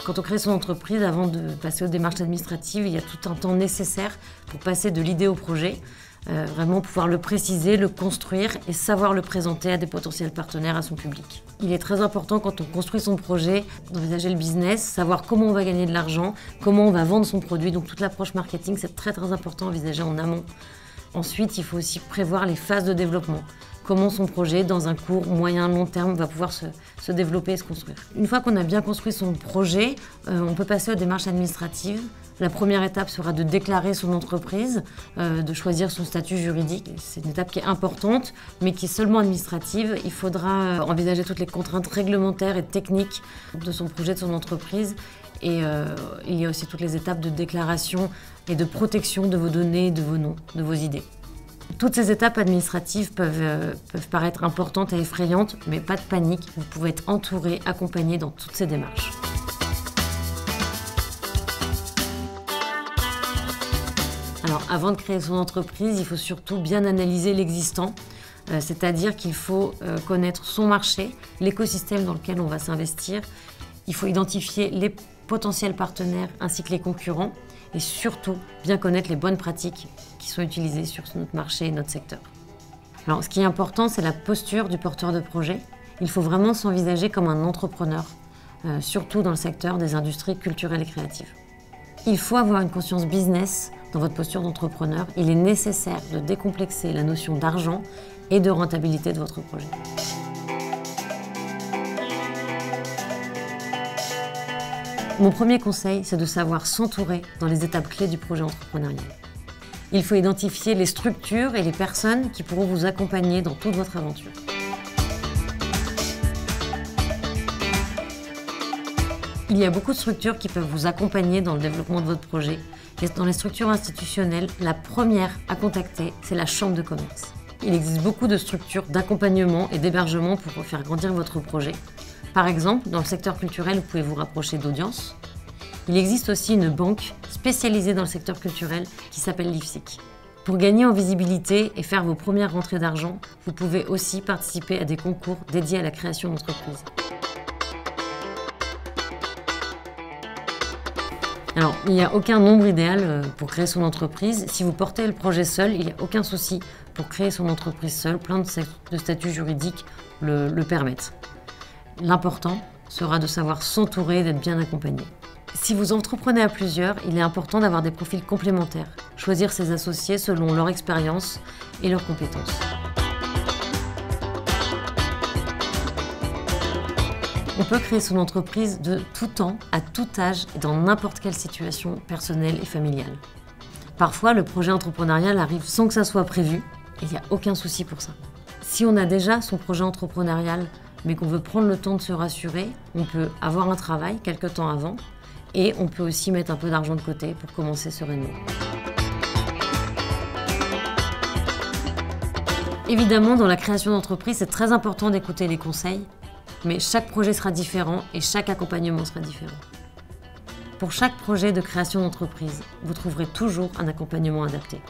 Quand on crée son entreprise, avant de passer aux démarches administratives, il y a tout un temps nécessaire pour passer de l'idée au projet, vraiment pouvoir le préciser, le construire et savoir le présenter à des potentiels partenaires, à son public. Il est très important quand on construit son projet, d'envisager le business, savoir comment on va gagner de l'argent, comment on va vendre son produit. Donc toute l'approche marketing, c'est très important à envisager en amont. Ensuite, il faut aussi prévoir les phases de développement. Comment son projet, dans un court, moyen, long terme, va pouvoir se développer et se construire. Une fois qu'on a bien construit son projet, on peut passer aux démarches administratives. La première étape sera de déclarer son entreprise, de choisir son statut juridique. C'est une étape qui est importante, mais qui est seulement administrative. Il faudra envisager toutes les contraintes réglementaires et techniques de son projet, de son entreprise. Et il y a aussi toutes les étapes de déclaration et de protection de vos données, de vos noms, de vos idées. Toutes ces étapes administratives peuvent paraître importantes et effrayantes, mais pas de panique, vous pouvez être entouré, accompagné dans toutes ces démarches. Alors, avant de créer son entreprise, il faut surtout bien analyser l'existant, c'est-à-dire qu'il faut connaître son marché, l'écosystème dans lequel on va s'investir. Il faut identifier les potentiels partenaires ainsi que les concurrents et surtout bien connaître les bonnes pratiques qui sont utilisées sur notre marché et notre secteur. Alors, ce qui est important, c'est la posture du porteur de projet. Il faut vraiment s'envisager comme un entrepreneur, surtout dans le secteur des industries culturelles et créatives. Il faut avoir une conscience business dans votre posture d'entrepreneur. Il est nécessaire de décomplexer la notion d'argent et de rentabilité de votre projet. Mon premier conseil, c'est de savoir s'entourer dans les étapes clés du projet entrepreneurial. Il faut identifier les structures et les personnes qui pourront vous accompagner dans toute votre aventure. Il y a beaucoup de structures qui peuvent vous accompagner dans le développement de votre projet. Et dans les structures institutionnelles, la première à contacter, c'est la chambre de commerce. Il existe beaucoup de structures d'accompagnement et d'hébergement pour faire grandir votre projet. Par exemple, dans le secteur culturel, vous pouvez vous rapprocher d'Audience. Il existe aussi une banque spécialisée dans le secteur culturel qui s'appelle l'IFSIC. Pour gagner en visibilité et faire vos premières rentrées d'argent, vous pouvez aussi participer à des concours dédiés à la création d'entreprises. Alors, il n'y a aucun nombre idéal pour créer son entreprise. Si vous portez le projet seul, il n'y a aucun souci pour créer son entreprise seul. Plein de statuts juridiques le permettent. L'important sera de savoir s'entourer et d'être bien accompagné. Si vous entreprenez à plusieurs, il est important d'avoir des profils complémentaires. Choisir ses associés selon leur expérience et leurs compétences. On peut créer son entreprise de tout temps, à tout âge et dans n'importe quelle situation personnelle et familiale. Parfois, le projet entrepreneurial arrive sans que ça soit prévu et il n'y a aucun souci pour ça. Si on a déjà son projet entrepreneurial mais qu'on veut prendre le temps de se rassurer, on peut avoir un travail quelque temps avant et on peut aussi mettre un peu d'argent de côté pour commencer sereinement. Évidemment, dans la création d'entreprise, c'est très important d'écouter les conseils, mais chaque projet sera différent et chaque accompagnement sera différent. Pour chaque projet de création d'entreprise, vous trouverez toujours un accompagnement adapté.